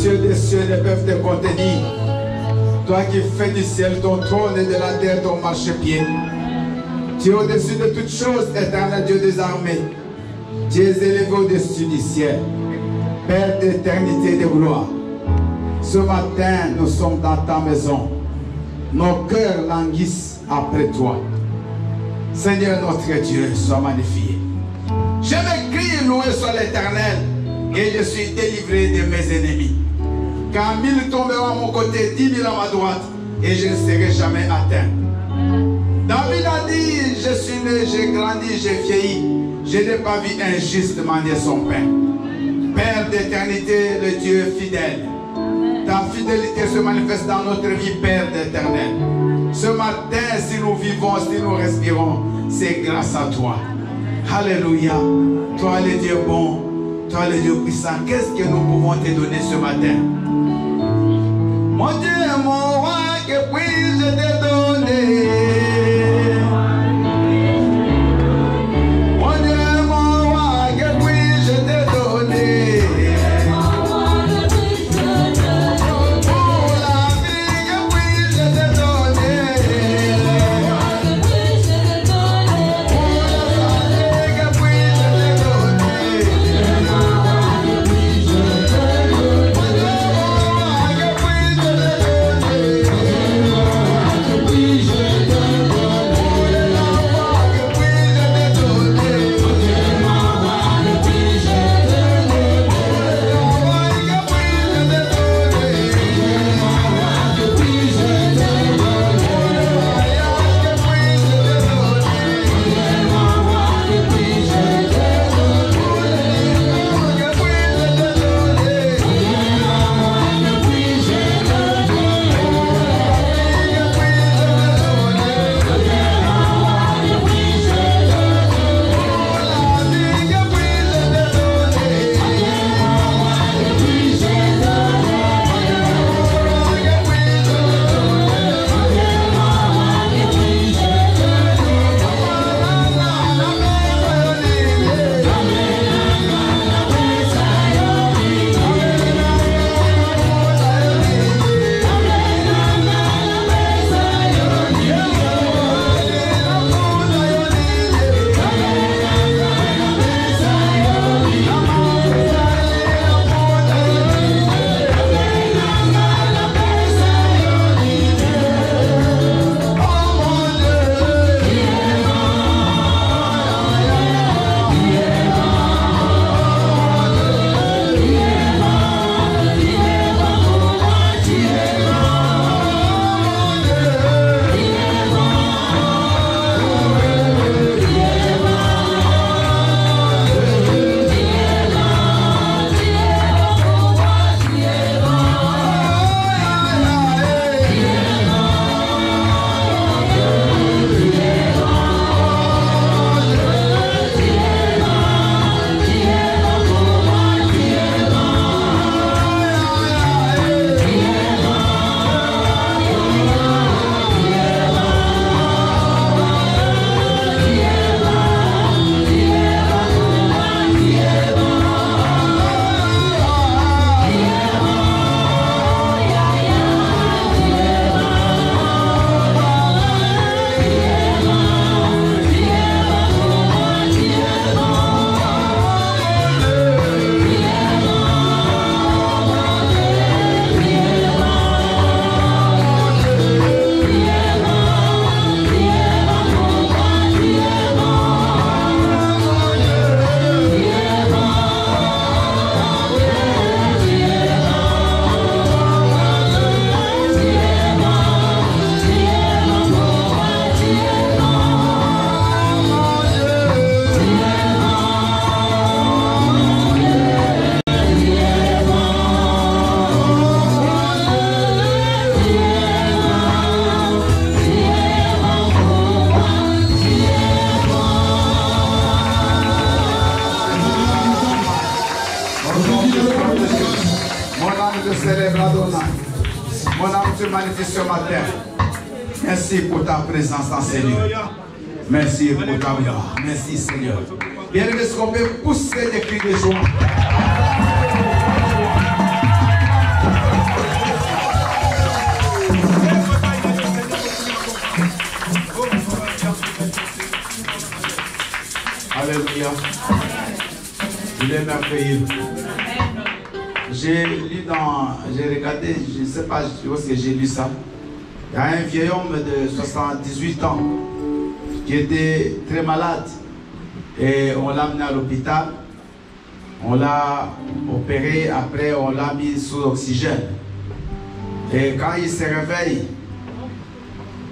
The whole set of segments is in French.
cieux des cieux ne peuvent te contenir. Toi qui fais du ciel ton trône et de la terre ton marchepied. Tu es au-dessus de toutes choses, éternel Dieu des armées. Tu es élevé au-dessus du ciel. Père d'éternité et de gloire. Ce matin, nous sommes dans ta maison. Nos cœurs languissent après toi. Seigneur notre Dieu, sois magnifié. Je m'écris, loué soit l'Éternel, et je suis délivré de mes ennemis. Car 1000 tomberont à mon côté, 10 000 à ma droite, et je ne serai jamais atteint. David a dit, je suis né, j'ai grandi, j'ai vieilli. Je n'ai pas vu un juste mendier son pain. Père d'éternité, le Dieu fidèle. Ta fidélité se manifeste dans notre vie, Père d'éternel. Ce matin, si nous vivons, si nous respirons, c'est grâce à toi. Alléluia. Toi le Dieu bon, toi le Dieu puissant. Qu'est-ce que nous pouvons te donner ce matin? Mon Dieu, mon roi, que puis-je te donner? Ce matin. Merci pour ta présence dans ces lieux. Merci pour ta gloire. Merci Seigneur. Bien aimé, est-ce qu'on peut pousser des cris de joie? est merveilleux. J'ai regardé, je ne sais pas où est-ce que j'ai lu ça. Il y a un vieil homme de 78 ans qui était très malade. Et on l'a amené à l'hôpital. On l'a opéré, après on l'a mis sous oxygène. Et quand il se réveille,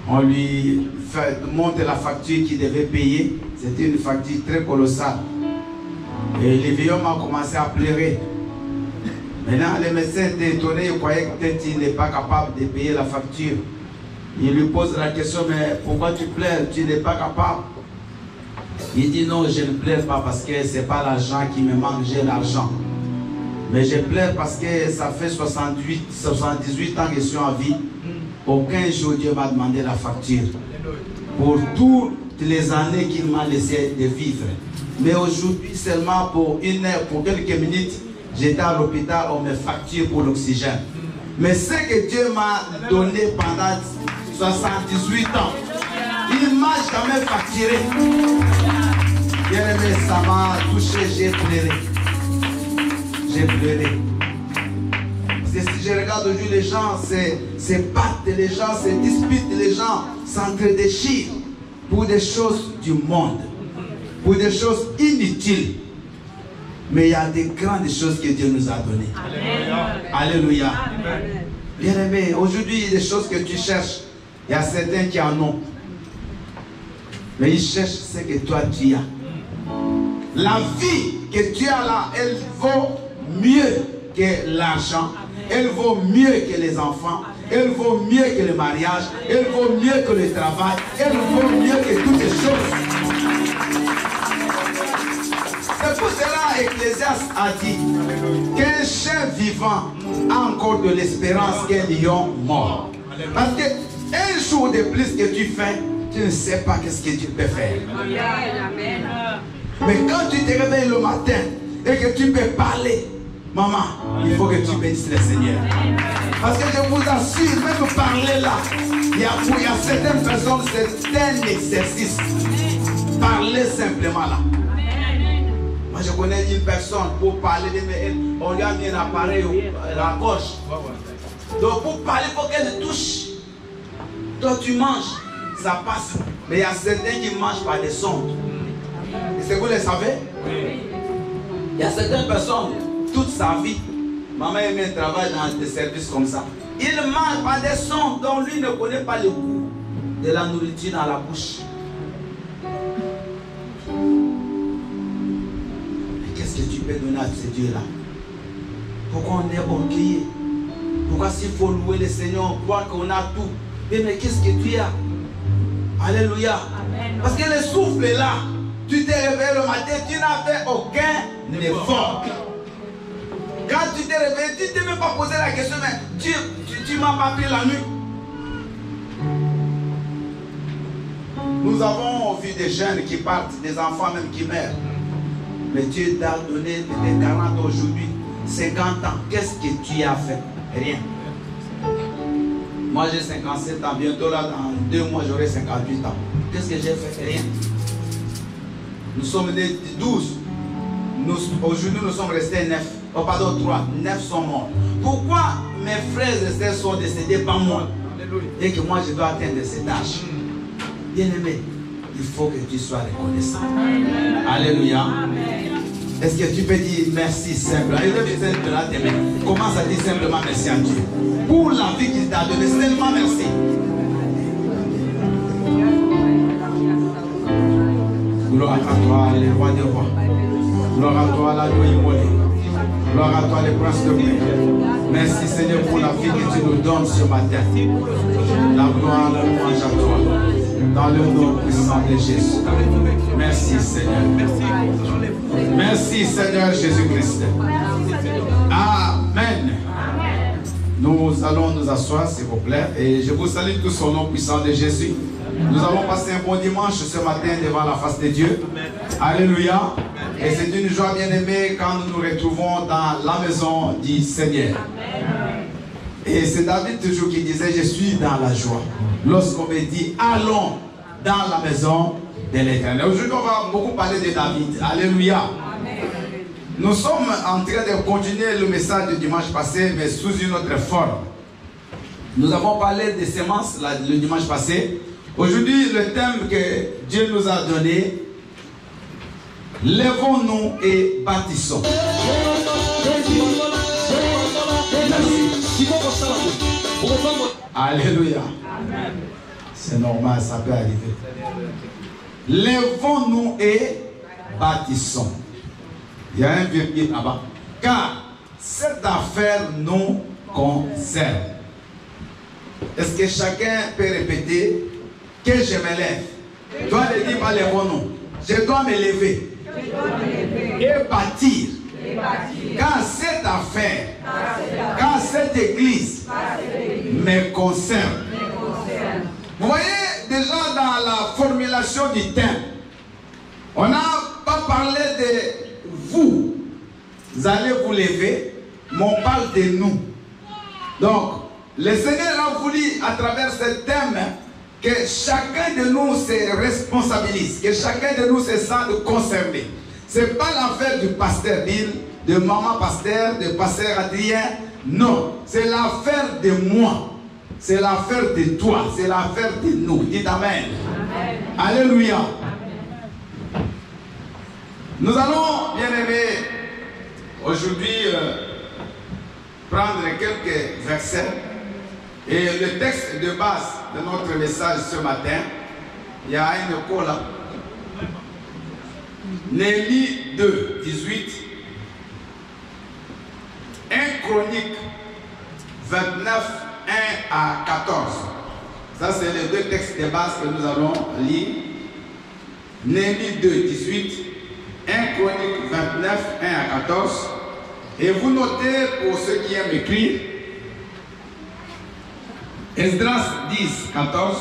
on lui montre la facture qu'il devait payer. C'était une facture très colossale. Et le vieil homme a commencé à pleurer. Maintenant, les médecins étaient étonnés, ils croyaient que peut-être il n'est pas capable de payer la facture. Il lui pose la question, mais pourquoi tu pleures? Tu n'es pas capable. Il dit non, je ne pleure pas parce que ce n'est pas l'argent qui me manque, j'ai l'argent. Mais je pleure parce que ça fait 78 ans que je suis en vie. Aucun jour Dieu m'a demandé la facture. Pour toutes les années qu'il m'a laissé de vivre. Mais aujourd'hui, seulement pour une heure, pour quelques minutes, j'étais à l'hôpital, on me facture pour l'oxygène. Mais ce que Dieu m'a donné pendant 78 ans, il m'a jamais facturé. Bien aimé, ça m'a touché, j'ai pleuré. J'ai pleuré. Parce que si je regarde aujourd'hui les gens, se battent, les gens se disputent, les gens s'entredéchirent pour des choses du monde, pour des choses inutiles. Mais il y a des grandes choses que Dieu nous a données. Alléluia. Amen. Bien aimé, aujourd'hui, des choses que tu cherches, il y a certains qui en ont. Mais ils cherchent ce que toi tu as. La vie que tu as là, elle vaut mieux que l'argent. Elle vaut mieux que les enfants. Elle vaut mieux que le mariage. Elle vaut mieux que le travail. Elle vaut mieux que toutes les choses. C'est pour cela Ecclésiaste a dit qu'un chien vivant a encore de l'espérance qu'un lion mort. Parce que un jour de plus que tu fais, tu ne sais pas qu'est-ce que tu peux faire. Mais quand tu te réveilles le matin et que tu peux parler, maman, il faut que tu bénisses le Seigneur. Parce que je vous assure, même parler là, il y a certaines personnes, c'est un exercice. Parler simplement là. Moi je connais une personne, pour parler, on lui a mis un appareil à la gauche. Donc pour parler, il faut qu'elle touche. Toi tu manges, ça passe. Mais il y a certains qui mangent par des sondes. Est-ce que vous le savez? Il y a certaines personnes, toute sa vie, maman aimait un travail dans des services comme ça. Il mange par des sondes, donc lui ne connaît pas le goût de la nourriture dans la bouche. Qu'est-ce que tu peux donner à ces dieux-là? Pourquoi on est orgueilleux? Pourquoi s'il faut louer le Seigneur, on croit qu'on a tout? Mais qu'est-ce que tu as? Alléluia. Amen. Parce que le souffle est là. Tu t'es réveillé le matin, tu n'as fait aucun effort. Quand tu t'es réveillé, tu ne t'es même pas posé la question, mais tu m'as pas pris la nuit. Nous avons vu des jeunes qui partent, des enfants même qui meurent. Mais Dieu t'a donné des 40 aujourd'hui, 50 ans. Qu'est-ce que tu as fait? Rien. Moi j'ai 57 ans, bientôt là dans 2 mois j'aurai 58 ans. Qu'est-ce que j'ai fait? Rien. Nous sommes nés 12. Aujourd'hui nous sommes restés 9. Oh pardon, 3. 9 sont morts. Pourquoi mes frères et sœurs sont décédés par moi? Et que moi je dois atteindre cet âge? Bien aimé, il faut que tu sois reconnaissant. Alléluia. Est-ce que tu peux dire merci simplement? Commence à dire simplement merci à Dieu. Pour la vie qu'il t'a donnée, seulement merci. Gloire à toi, le roi des rois. Gloire à toi, la loi immolée. Gloire à toi, le prince de paix. Merci Seigneur pour la vie que tu nous donnes ce matin. La gloire, la louange à toi. Dans le nom puissant de Jésus. Merci Seigneur. Merci Seigneur Jésus-Christ. Amen. Nous allons nous asseoir s'il vous plaît. Et je vous salue tous au nom puissant de Jésus. Nous avons passé un bon dimanche ce matin devant la face de Dieu. Alléluia. Et c'est une joie bien aimée quand nous nous retrouvons dans la maison du Seigneur. Et c'est David toujours qui disait, je suis dans la joie. Lorsqu'on me dit, allons dans la maison de l'Éternel. Aujourd'hui, on va beaucoup parler de David. Alléluia. Nous sommes en train de continuer le message du dimanche passé, mais sous une autre forme. Nous avons parlé des semences le dimanche passé. Aujourd'hui, le thème que Dieu nous a donné, lèvons-nous et bâtissons. Merci. Alléluia. C'est normal, ça peut arriver. Lèvons-nous et bâtissons. Il y a un virgule là-bas. Car cette affaire nous concerne. Est-ce que chacun peut répéter que je me lève? Toi, ne dis pas lèvons-nous. Je dois me lever et bâtir. Car cette affaire, car cette église me concerne. Vous voyez déjà dans la formulation du thème, on n'a pas parlé de vous. Vous allez vous lever, mais on parle de nous. Donc, le Seigneur a voulu à travers ce thème que chacun de nous se responsabilise, que chacun de nous se sente concerné. Ce n'est pas l'affaire du pasteur Bill, de maman pasteur, de pasteur Adrien. Non, c'est l'affaire de moi. C'est l'affaire de toi. C'est l'affaire de nous. Dites Amen. Amen. Alléluia. Amen. Nous allons, bien aimés, aujourd'hui prendre quelques versets. Et le texte de base de notre message ce matin, il y a un écho là. Néhémie 2, 18. 1 Chronique 29, 1 à 14. Ça, c'est les deux textes de base que nous allons lire. Néhémie 2, 18. 1 Chronique 29, 1 à 14. Et vous notez, pour ceux qui aiment écrire, Esdras 10, 14.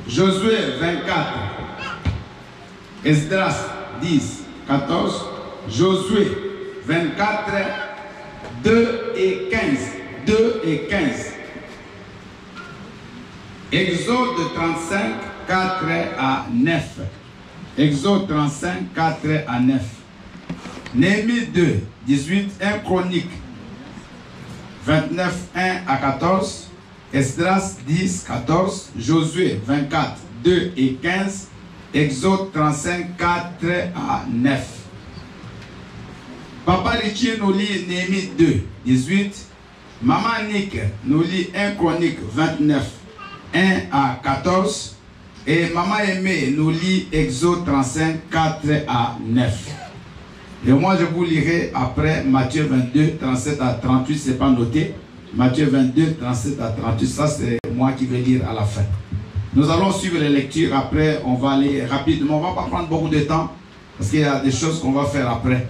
Josué 24. Esdras 10, 14. Josué 24, 2 et 15. 2 et 15. Exode 35, 4 à 9. Exode 35, 4 à 9. Néhémie 2, 18. 1 Chronique 29, 1 à 14. Esdras 10, 14. Josué 24, 2 et 15. Exode 35, 4 à 9. Papa Richie nous lit Néhémie 2, 18. Maman Nick nous lit 1 Chronique 29, 1 à 14. Et Maman Aimée nous lit Exode 35, 4 à 9. Et moi je vous lirai après Matthieu 22, 37 à 38, c'est pas noté. Matthieu 22, 37 à 38, ça c'est moi qui vais lire à la fin. Nous allons suivre les lectures, après on va aller rapidement, on ne va pas prendre beaucoup de temps, parce qu'il y a des choses qu'on va faire après.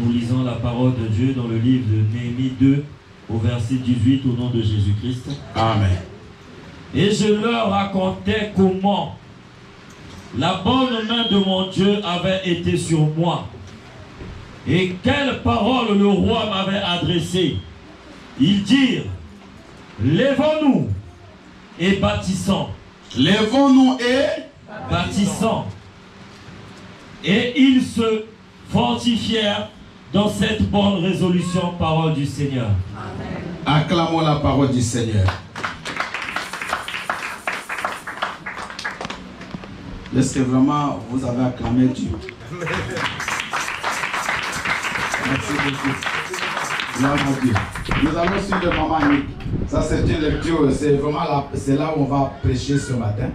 Nous lisons la parole de Dieu dans le livre de Néhémie 2, au verset 18, au nom de Jésus-Christ. Amen. Et je leur racontais comment la bonne main de mon Dieu avait été sur moi. Et quelles paroles le roi m'avait adressées. Ils dirent, lèvons-nous et bâtissons. Lèvons-nous et bâtissons. Et ils se fortifièrent dans cette bonne résolution, parole du Seigneur. Amen. Acclamons la parole du Seigneur. Est-ce que vraiment vous avez acclamé Dieu? Merci beaucoup. Gloire à Dieu. Nous allons suivre Maman Nick. Ça c'est une lecture, c'est vraiment là, c'est là où on va prêcher ce matin.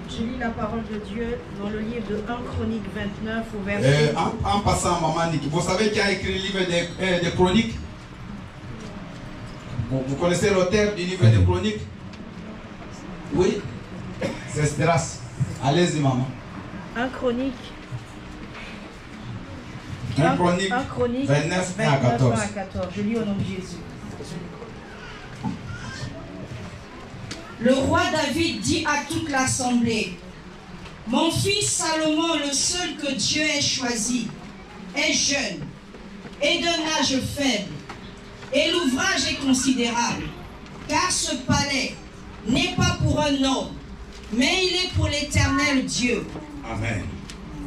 Je lis la parole de Dieu dans le livre de 1 Chronique 29 au verset... En passant, Maman Nick, vous savez qui a écrit le livre des Chroniques? Vous connaissez l'auteur du livre des Chroniques? Oui? C'est Esdras. Allez-y, maman. 1 Chronique. 1 Chronique 29, 1 à 14. Je lis au nom de Jésus. Le roi David dit à toute l'assemblée, « Mon fils Salomon, le seul que Dieu ait choisi, est jeune et d'un âge faible, et l'ouvrage est considérable, car ce palais n'est pas pour un homme, mais il est pour l'Éternel Dieu. Amen.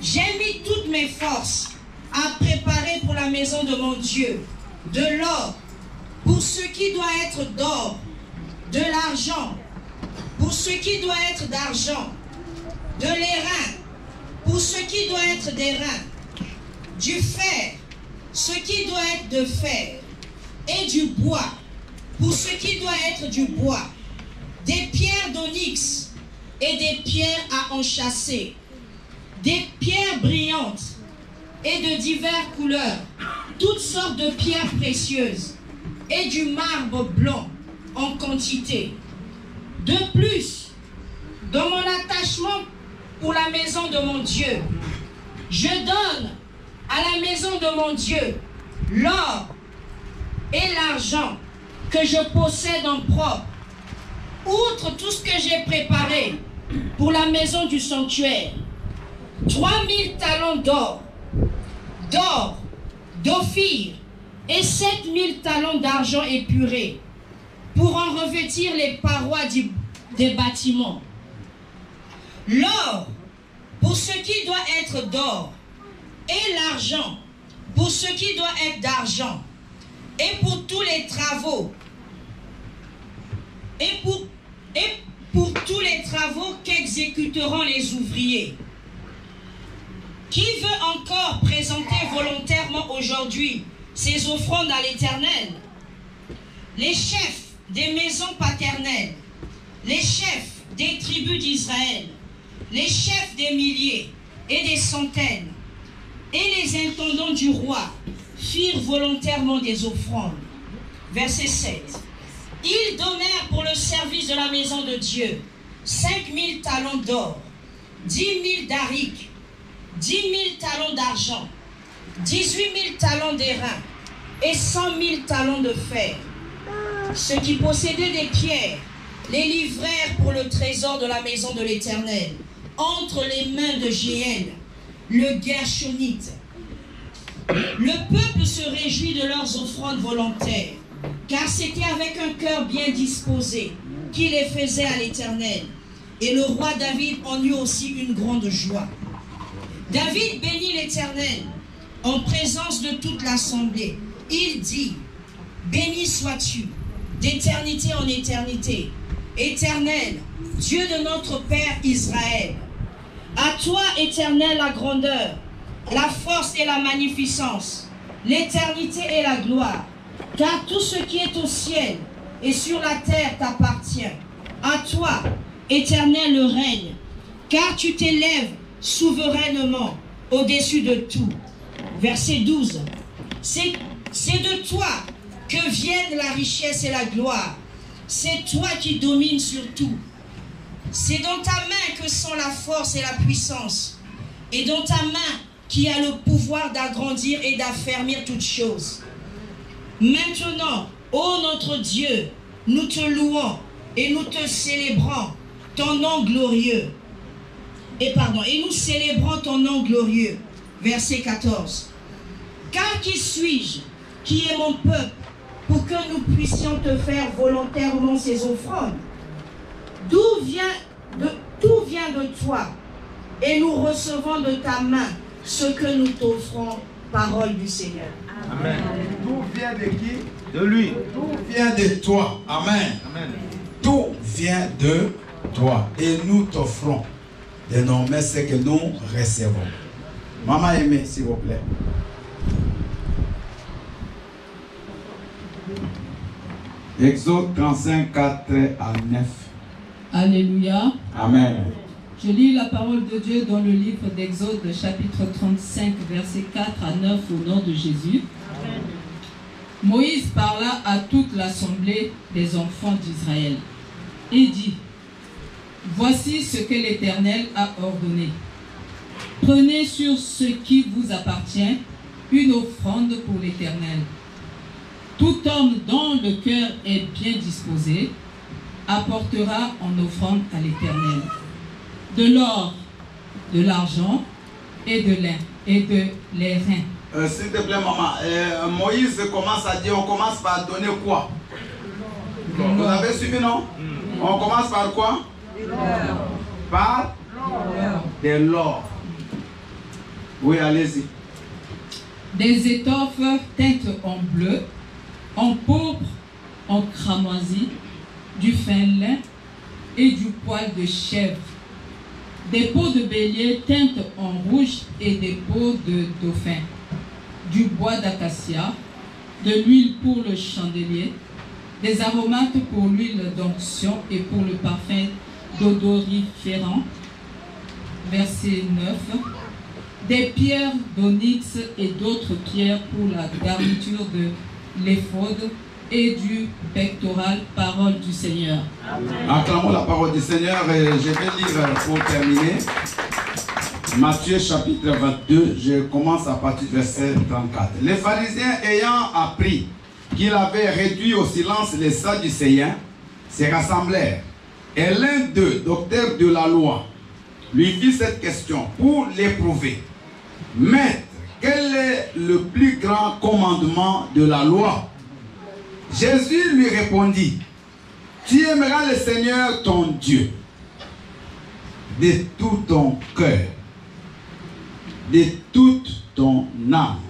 J'ai mis toutes mes forces à préparer pour la maison de mon Dieu de l'or, pour ce qui doit être d'or, de l'argent, pour ce qui doit être d'argent, de l'airain, pour ce qui doit être d'airain, du fer, ce qui doit être de fer, et du bois, pour ce qui doit être du bois, des pierres d'onyx et des pierres à enchâsser, des pierres brillantes et de diverses couleurs, toutes sortes de pierres précieuses et du marbre blanc en quantité. De plus, dans mon attachement pour la maison de mon Dieu, je donne à la maison de mon Dieu l'or et l'argent que je possède en propre, outre tout ce que j'ai préparé pour la maison du sanctuaire, 3000 talents d'or, d'ophir et 7000 talents d'argent épuré pour en revêtir les parois des bâtiments. L'or pour ce qui doit être d'or et l'argent pour ce qui doit être d'argent et pour tous les travaux pour tous les travaux qu'exécuteront les ouvriers. Qui veut encore présenter volontairement aujourd'hui ses offrandes à l'Éternel? Les chefs des maisons paternelles, les chefs des tribus d'Israël, les chefs des milliers et des centaines, et les intendants du roi firent volontairement des offrandes. Verset 7. Ils donnèrent pour le service de la maison de Dieu 5000 talents d'or, 10 000 d'aric, 10 000 talents d'argent, 18 000 talents d'airain et 100 000 talents de fer. Ceux qui possédaient des pierres les livrèrent pour le trésor de la maison de l'Éternel, entre les mains de Jéel, le Gershonite. Le peuple se réjouit de leurs offrandes volontaires, car c'était avec un cœur bien disposé qu'il les faisait à l'Éternel. Et le roi David en eut aussi une grande joie. David bénit l'Éternel en présence de toute l'assemblée. Il dit: béni sois-tu d'éternité en éternité, Éternel, Dieu de notre Père Israël. À toi, Éternel, la grandeur, la force et la magnificence, l'éternité et la gloire, car tout ce qui est au ciel et sur la terre t'appartient. À toi, Éternel, le règne, car tu t'élèves souverainement au-dessus de tout. Verset 12. C'est de toi que viennent la richesse et la gloire. C'est toi qui domines sur tout. C'est dans ta main que sont la force et la puissance. Et dans ta main qui a le pouvoir d'agrandir et d'affermir toutes choses. Maintenant, ô notre Dieu, nous te louons et nous te célébrons ton nom glorieux. Et nous célébrons ton nom glorieux. Verset 14. Car qui suis-je, qui est mon peuple, pour que nous puissions te faire volontairement ces offrandes? Tout vient de toi, et nous recevons de ta main ce que nous t'offrons, parole du Seigneur. Amen. Tout vient de qui? De lui. Tout vient de toi. Amen. Amen. Tout vient de toi. Et nous t'offrons désormais ce que nous recevons. Maman aimée, s'il vous plaît. Exode 35, 4 à 9. Alléluia. Amen. Je lis la parole de Dieu dans le livre d'Exode, chapitre 35, versets 4 à 9, au nom de Jésus. Amen. Moïse parla à toute l'assemblée des enfants d'Israël et dit: voici ce que l'Éternel a ordonné. Prenez sur ce qui vous appartient une offrande pour l'Éternel. Tout homme dont le cœur est bien disposé apportera en offrande à l'Éternel de l'or, de l'argent et de l'airain. S'il te plaît, maman, Moïse commence à dire, on commence par donner quoi? Vous avez suivi, non? On commence par quoi? Par de l'or. Oui, allez-y. Des étoffes teintes en bleu, en pourpre, en cramoisi, du fin lin et du poil de chèvre. Des peaux de bélier teintes en rouge et des peaux de dauphin. Du bois d'acacia, de l'huile pour le chandelier, des aromates pour l'huile d'onction et pour le parfum d'odoriférant. Verset 9. Des pierres d'onyx et d'autres pierres pour la garniture de l'éphod et du pectoral, parole du Seigneur. Acclamons la parole du Seigneur et je vais lire pour terminer. Matthieu chapitre 22, je commence à partir du verset 34. Les pharisiens ayant appris qu'il avait réduit au silence les Sadducéens, se rassemblèrent. Et l'un d'eux, docteur de la loi, lui fit cette question pour l'éprouver. Maître, quel est le plus grand commandement de la loi? Jésus lui répondit, tu aimeras le Seigneur ton Dieu de tout ton cœur, de toute ton âme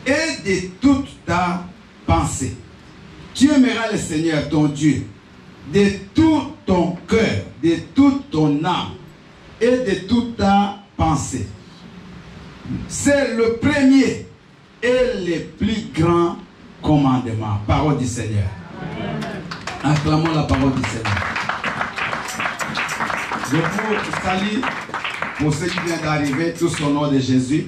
et de toute ta pensée. Tu aimeras le Seigneur ton Dieu de tout ton cœur, de toute ton âme et de toute ta pensée. C'est le premier et le plus grand commandement. Parole du Seigneur. Acclamons la parole du Seigneur. Je vous salue pour ceux qui viennent d'arriver, tous au nom de Jésus.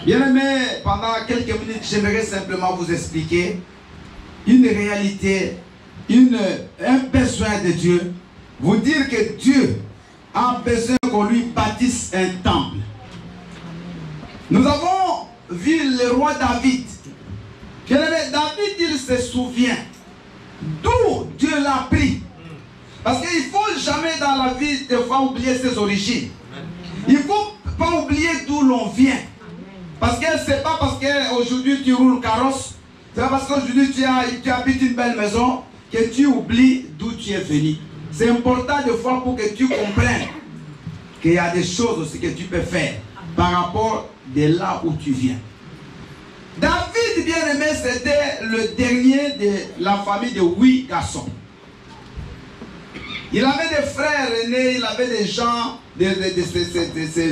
Bien-aimés, pendant quelques minutes, j'aimerais simplement vous expliquer une réalité, un besoin de Dieu. Vous dire que Dieu a besoin qu'on lui bâtisse un temple. Nous avons vu le roi David. Bien-aimé, David, il se souvient d'où Dieu l'a pris. Parce qu'il ne faut jamais dans la vie de fois oublier ses origines. Il ne faut pas oublier d'où l'on vient. Parce que ce n'est pas parce qu'aujourd'hui tu roules carrosse, c'est pas parce qu'aujourd'hui tu habites une belle maison que tu oublies d'où tu es venu. C'est important de fois pour que tu comprennes qu'il y a des choses aussi que tu peux faire par rapport de là où tu viens. David, bien aimé, c'était le dernier de la famille de 8 garçons. Il avait des frères aînés, il avait des gens,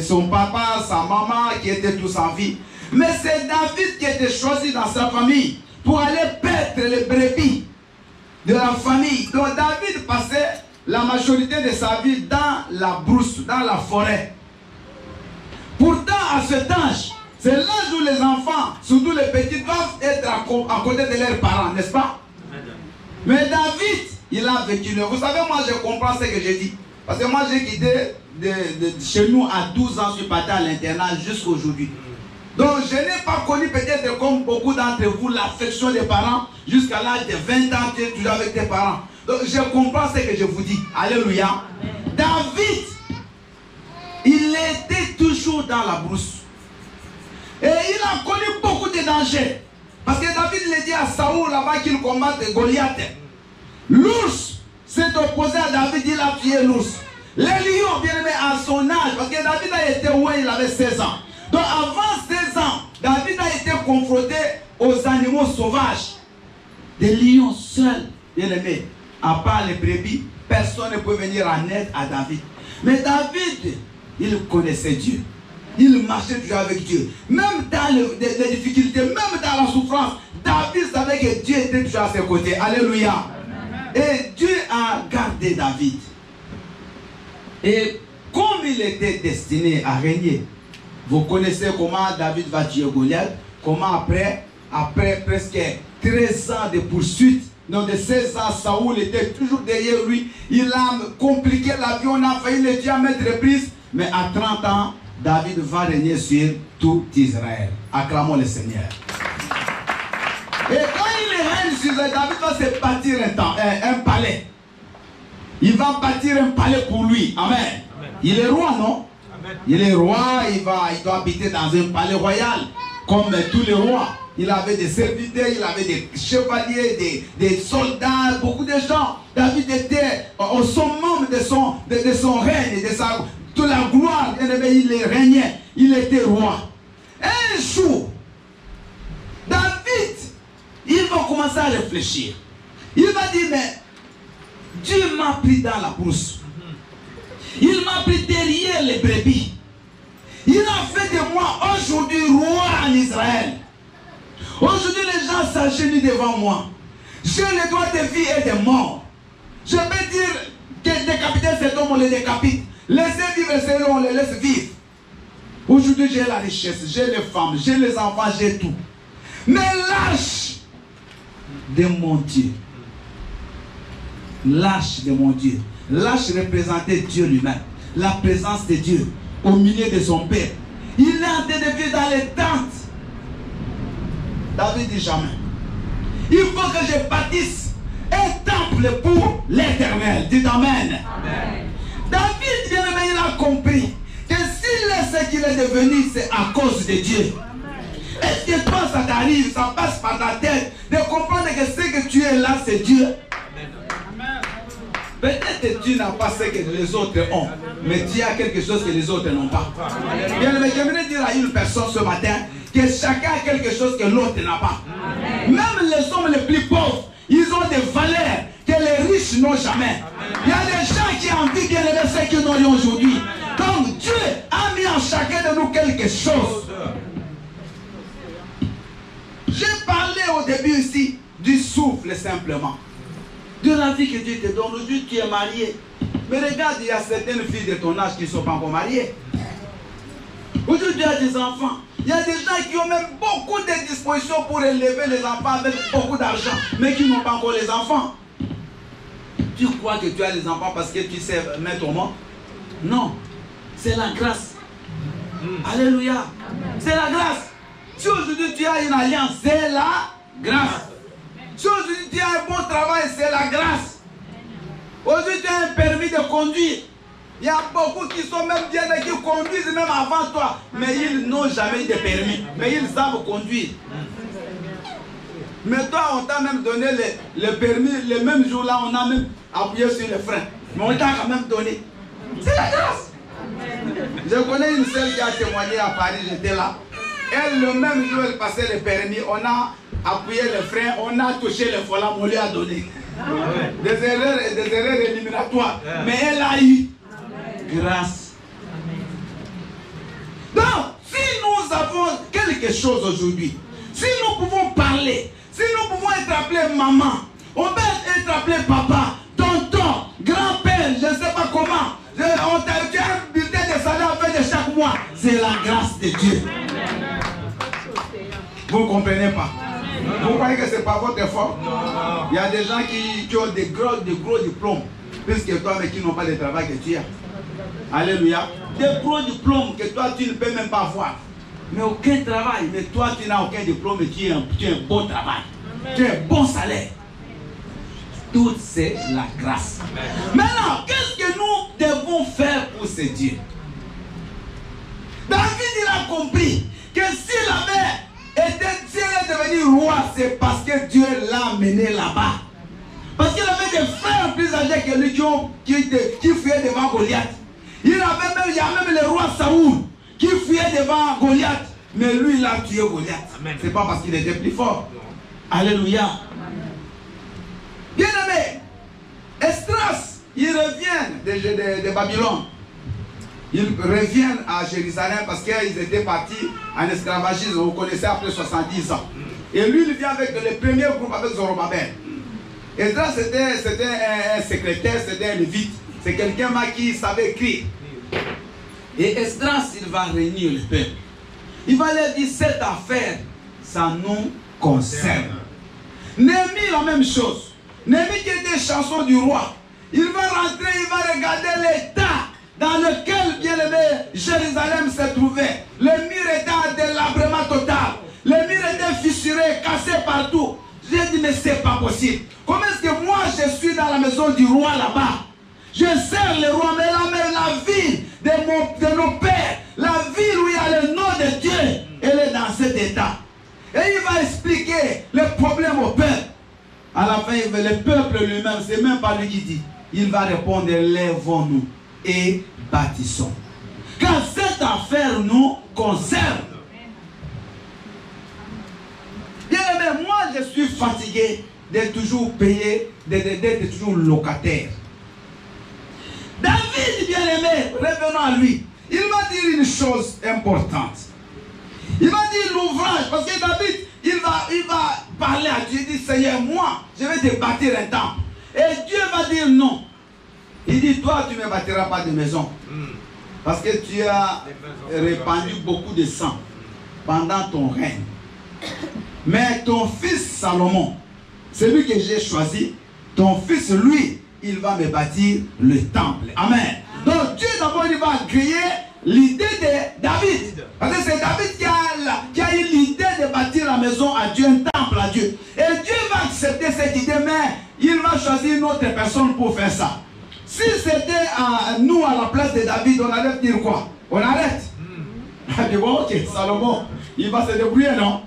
son papa, sa maman qui étaient tous en vie. Mais c'est David qui était choisi dans sa famille pour aller paître les brebis de la famille. Donc David passait la majorité de sa vie dans la brousse, dans la forêt. Pourtant, à cet âge, c'est l'âge où les enfants, surtout les petits, doivent être à côté de leurs parents, n'est-ce pas? Mais David, il a vécu. Vous savez, moi, je comprends ce que je dis. Parce que moi, j'ai quitté de chez nous à 12 ans, je suis parti à l'internat jusqu'à aujourd'hui. Donc, je n'ai pas connu peut-être comme beaucoup d'entre vous l'affection des parents jusqu'à l'âge de 20 ans, tu es toujours avec tes parents. Donc, je comprends ce que je vous dis. Alléluia. David, il était toujours dans la brousse. Et il a connu beaucoup de dangers. Parce que David le dit à Saoul là-bas qu'il combatte Goliath. L'ours s'est opposé à David, il a tué l'ours. Les lions, bien aimé, à son âge, parce que David a été où il avait 16 ans. Donc avant 16 ans, David a été confronté aux animaux sauvages. Des lions seuls, bien aimé, à part les brebis, personne ne peut venir en aide à David. Mais David, il connaissait Dieu. Il marchait toujours avec Dieu. Même dans les difficultés, même dans la souffrance, David savait que Dieu était toujours à ses côtés. Alléluia. Et Dieu a gardé David. Et comme il était destiné à régner, vous connaissez comment David va tuer Goliath, comment après presque 13 ans de poursuite, donc de 16 ans, Saoul était toujours derrière lui. Il a compliqué la vie, on a failli le tuer à maintes reprises. Mais à 30 ans, David va régner sur tout Israël. Acclamons le Seigneur. Et quand il règne sur David, va se bâtir un palais. Il va bâtir un palais pour lui. Amen. Amen. Il est roi, non? Amen. Il est roi, il doit habiter dans un palais royal, comme tous les rois. Il avait des serviteurs, il avait des chevaliers, des soldats, beaucoup de gens. David était au summum de son règne, de la gloire. Il régnait. il était roi. Un jour, David, il va commencer à réfléchir. Il va dire, mais Dieu m'a pris dans la brousse. Il m'a pris derrière les brebis. Il a fait de moi aujourd'hui roi en Israël. Aujourd'hui, les gens s'agenouillent devant moi. J'ai le droit de vie et de mort. Je peux dire que décapiter cet homme, on le décapite. Laisser vivre cet homme, on le laisse vivre. Aujourd'hui, j'ai la richesse, j'ai les femmes, j'ai les enfants, j'ai tout. Mais lâche de mon Dieu. Lâche de mon Dieu. Lâche représenter Dieu lui-même. La présence de Dieu au milieu de son père. Il est en train de vivre dans les tentes. David dit jamais. Il faut que je bâtisse un temple pour l'Éternel. Dites Amen. Amen. David, bien aimé, il a compris que s'il est ce qu'il est devenu, c'est à cause de Dieu. Est-ce que toi, ça t'arrive, ça passe par ta tête de comprendre que ce que tu es là, c'est Dieu? Peut-être que tu n'as pas ce que les autres ont, mais tu as quelque chose que les autres n'ont pas. Bien aimé, j'aimerais dire à une personne ce matin que chacun a quelque chose que l'autre n'a pas. Même les hommes les plus pauvres, ils ont des valeurs que les riches n'ont jamais. Il y a des gens qui ont envie bien aimer ce qu'ils n'ont eu aujourd'hui. Donc Dieu a mis en chacun de nous quelque chose. J'ai parlé au début ici du souffle simplement. De la vie que Dieu te donne. Aujourd'hui tu es marié. Mais regarde, il y a certaines filles de ton âge qui ne sont pas encore mariées. Aujourd'hui tu as des enfants. Il y a des gens qui ont même beaucoup de dispositions pour élever les enfants avec beaucoup d'argent, mais qui n'ont pas encore les enfants. Tu crois que tu as les enfants parce que tu sais mettre au monde? Non. C'est la grâce. Alléluia. C'est la grâce. Si aujourd'hui tu as une alliance, c'est la grâce. Si aujourd'hui tu as un bon travail, c'est la grâce. Aujourd'hui tu as un permis de conduire. Il y a beaucoup qui sont même bien et qui conduisent même avant toi. Mais ils n'ont jamais eu de permis. Mais ils savent conduire. Mais toi, on t'a même donné le permis. Le même jour-là, on a même appuyé sur le frein. Mais on t'a quand même donné. C'est la grâce. Je connais une seule qui a témoigné à Paris, j'étais là. Elle, le même jour, elle passait le permis. On a appuyé le frein, on a touché le volant, on lui a donné. Des erreurs éliminatoires. Mais elle a eu grâce. Donc, si nous avons quelque chose aujourd'hui, si nous pouvons parler, si nous pouvons être appelés maman, on peut être appelé papa, tonton, grand-père, je ne sais pas comment, on t'a dit un bulletin de salaire à faire de chaque mois. C'est la grâce de Dieu. Vous ne comprenez pas? Vous croyez que ce n'est pas votre effort? Il y a des gens qui ont des gros diplômes, plus que toi, mais qui n'ont pas de travail que tu as. Alléluia. Des gros diplômes que toi tu ne peux même pas avoir. Mais aucun travail. Mais toi tu n'as aucun diplôme et tu as un bon travail. Tu as un bon salaire. Tout c'est la grâce. Maintenant, qu'est-ce que nous devons faire pour ce Dieu? David il a compris que s'il est devenu roi, c'est parce que Dieu l'a amené là-bas. Parce qu'il avait des frères plus âgés que lui qui fuyaient devant Goliath. Il y a même le roi Saoul qui fuyait devant Goliath. Mais lui, il a tué Goliath. Ce n'est pas parce qu'il était plus fort. Alléluia. Bien aimé, Esdras, ils reviennent de Babylone. Ils reviennent à Jérusalem parce qu'ils étaient partis en esclavagisme. Vous connaissez après 70 ans. Et lui, il vient avec le premier groupe avec Zorobabel. Esdras, c'était un secrétaire, c'était un lévite. C'est quelqu'un qui savait écrire. Et Esdras, il va réunir le peuple. Il va leur dire, cette affaire, ça nous concerne. Néhémie, la même chose. Néhémie qui était chanson du roi. Il va rentrer, il va regarder l'état dans lequel, bien aimé, Jérusalem se trouvait. Le mur était en délabrement total. Le mur était fissuré, cassé partout. J'ai dit, mais c'est pas possible. Comment est-ce que moi, je suis dans la maison du roi là-bas? Je sers le roi, mais la ville de nos pères, la ville où il y a le nom de Dieu, elle est dans cet état. Et il va expliquer le problème au peuple. À la fin, le peuple lui-même, c'est même pas lui qui dit. Il va répondre, lèvons-nous et bâtissons. Car cette affaire nous concerne. Bien aimé, moi je suis fatigué d'être toujours payé, d'être toujours locataire. David, bien aimé, revenons à lui. Il m'a dit une chose importante. Il m'a dit l'ouvrage, parce que David, il va parler à Dieu. Il dit, Seigneur, moi, je vais te bâtir un temple. Et Dieu va dire non. Il dit, toi, tu ne me bâtiras pas de maison. Parce que tu as répandu beaucoup de sang pendant ton règne. Mais ton fils Salomon, celui que j'ai choisi, ton fils, lui, il va me bâtir le temple. Amen. Donc Dieu d'abord il va créer l'idée de David. Parce que c'est David qui a eu l'idée de bâtir la maison à Dieu, un temple à Dieu. Et Dieu va accepter cette idée, mais il va choisir une autre personne pour faire ça. Si c'était nous à la place de David, on allait dire quoi? On arrête. Ok, Salomon, il va se débrouiller, non?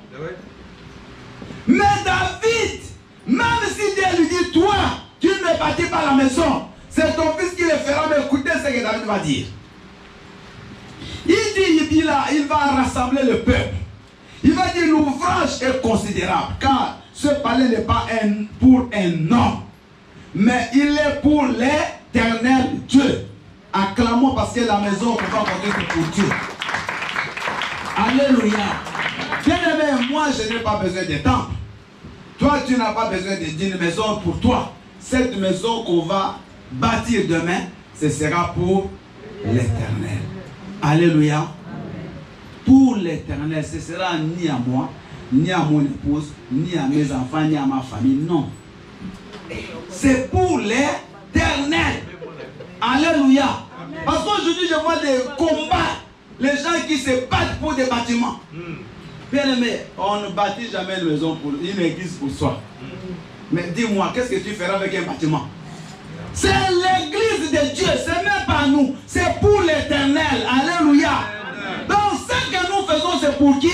Mais David, même si Dieu lui dit, toi, tu ne me bâtis pas la maison, c'est ton fils qui le fera, mais écoutez ce que David va dire. Il dit, il va rassembler le peuple. Il va dire, l'ouvrage est considérable, car ce palais n'est pas pour un homme, mais il est pour l'éternel Dieu. Acclamons parce que la maison, on ne peut pas compter que pour Dieu. Alléluia. Bien aimé, moi je n'ai pas besoin de temple. Toi, tu n'as pas besoin d'une maison pour toi. Cette maison qu'on va bâtir demain, ce sera pour l'éternel. Alléluia. Pour l'éternel, ce sera ni à moi, ni à mon épouse, ni à mes enfants, ni à ma famille. Non. C'est pour l'éternel. Alléluia. Parce qu'aujourd'hui, je vois des combats. Les gens qui se battent pour des bâtiments. Bien aimé, on ne bâtit jamais une maison pour une église pour soi. Mais dis-moi, qu'est-ce que tu feras avec un bâtiment? C'est l'église de Dieu, c'est même pas nous, c'est pour l'éternel. Alléluia. Donc ce que nous faisons, c'est pour qui?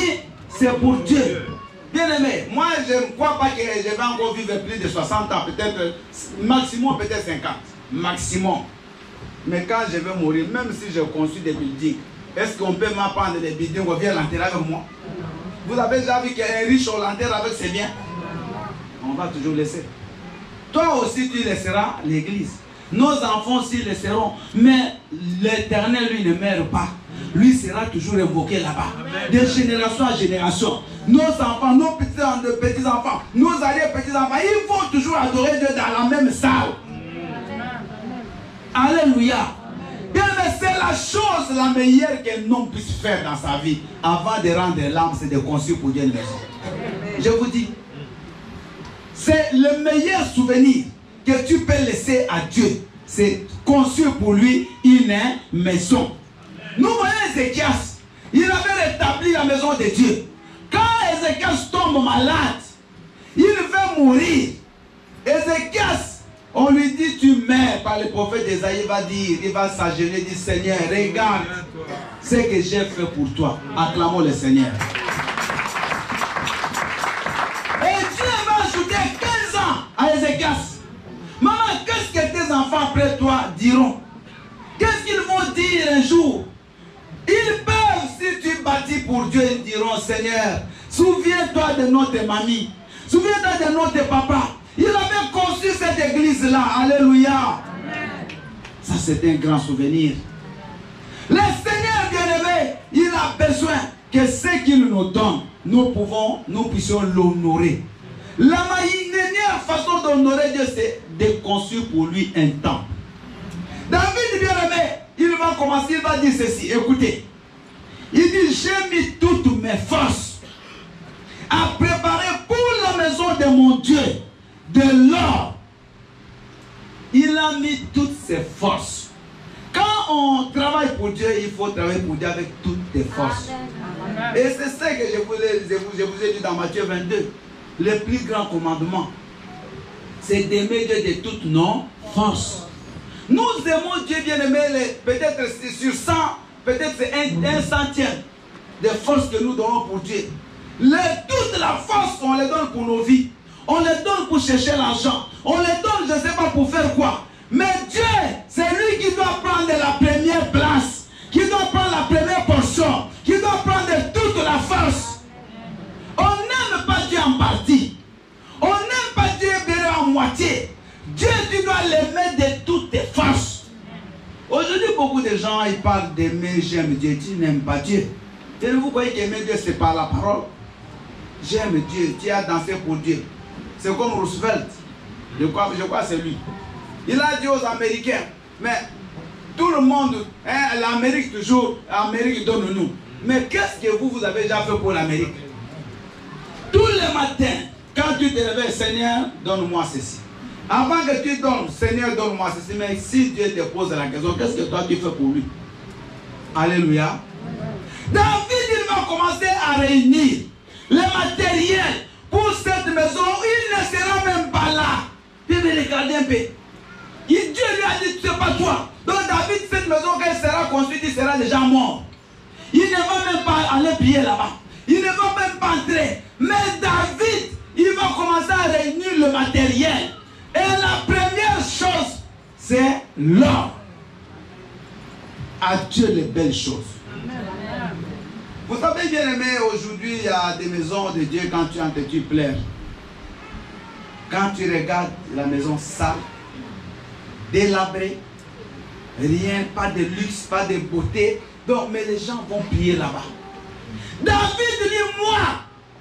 C'est pour Dieu. Bien aimé, moi je ne crois pas que je vais encore vivre plus de 60 ans, peut-être maximum, peut-être 50. Maximum. Mais quand je vais mourir, même si je construis des buildings, est-ce qu'on peut m'apprendre des buildings, on vient l'enterrer avec moi? Vous avez déjà vu qu'un riche on l'enterre avec ses biens? On va toujours laisser. Toi aussi tu laisseras l'église. Nos enfants aussi laisseront. Mais l'éternel lui ne meurt pas. Lui sera toujours invoqué là-bas. De génération à génération. Nos enfants, nos petits-enfants, nos arrière-petits-enfants, ils vont toujours adorer Dieu dans la même salle. Alléluia. Bien, mais c'est la chose la meilleure qu'un homme puisse faire dans sa vie avant de rendre l'âme, c'est de construire pour Dieu une maison. Je vous dis, c'est le meilleur souvenir que tu peux laisser à Dieu. C'est construire pour lui une maison. Nous voyons Ézéchias, il avait rétabli la maison de Dieu. Quand Ézéchias tombe malade, il veut mourir. Ézéchias, on lui dit tu meurs par le prophète Esaïe, il va s'agenouiller et dire Seigneur, regarde ce que j'ai fait pour toi. Acclamons le Seigneur. Et Dieu va ajouter 15 ans à Ézéchias. Maman, qu'est-ce que tes enfants après toi diront? Qu'est-ce qu'ils vont dire un jour? Ils peuvent, si tu bâtis pour Dieu, ils diront Seigneur, souviens-toi de notre mamie, souviens-toi de notre papa. Il avait construit cette église-là. Alléluia. Ça, c'est un grand souvenir. Le Seigneur bien-aimé, il a besoin que ce qu'il nous donne, nous puissions l'honorer. La meilleure façon d'honorer Dieu, c'est de construire pour lui un temple. David bien-aimé, il va commencer, il va dire ceci. Écoutez, il dit, j'ai mis toutes mes forces à préparer pour la maison de mon Dieu de l'or. Il a mis toutes ses forces. Quand on travaille pour Dieu, il faut travailler pour Dieu avec toutes tes forces. Et c'est ça que je vous ai dit dans Matthieu 22. Le plus grand commandement, c'est d'aimer Dieu de toutes nos forces. Nous aimons Dieu bien-aimé, peut-être sur 100, peut-être c'est un centième des forces que nous donnons pour Dieu. Toute la force, on les donne pour nos vies. On les donne pour chercher l'argent. On les donne, je ne sais pas pour faire quoi. Mais Dieu, c'est lui qui doit prendre la première place, qui doit prendre la première portion. qui doit prendre toute la force. On n'aime pas Dieu en partie. On n'aime pas Dieu en moitié. Dieu, tu dois l'aimer de toutes tes forces. Aujourd'hui, beaucoup de gens, ils parlent d'aimer, j'aime Dieu. Tu n'aimes pas Dieu. Et vous croyez qu'aimer Dieu, c'est par la parole? J'aime Dieu. Tu as dansé pour Dieu. C'est comme Roosevelt. Je crois que c'est lui. Il a dit aux Américains, mais tout le monde, hein, l'Amérique toujours, l'Amérique donne-nous. Mais qu'est-ce que vous avez déjà fait pour l'Amérique? Tous les matins, quand tu te réveilles, Seigneur, donne-moi ceci. Avant que tu dormes, Seigneur, donne-moi ceci. Mais si Dieu te pose la question, qu'est-ce que toi tu fais pour lui? Alléluia. David, il va commencer à réunir le matériel pour cette maison. Il ne sera même pas là. Il va regarder un peu. Dieu lui a dit, c'est pas toi. Donc David, cette maison, quand elle sera construite, il sera déjà mort. Il ne va même pas aller prier là-bas. Il ne va même pas entrer. Mais David, il va commencer à réunir le matériel. Et la première chose, c'est l'or. À Dieu les belles choses. Amen. Vous savez, bien aimé, aujourd'hui, il y a des maisons de Dieu, quand tu entres, tu pleures. Quand tu regardes la maison sale, délabrée, rien, pas de luxe, pas de beauté. Donc, mais les gens vont prier là-bas. David dit, moi,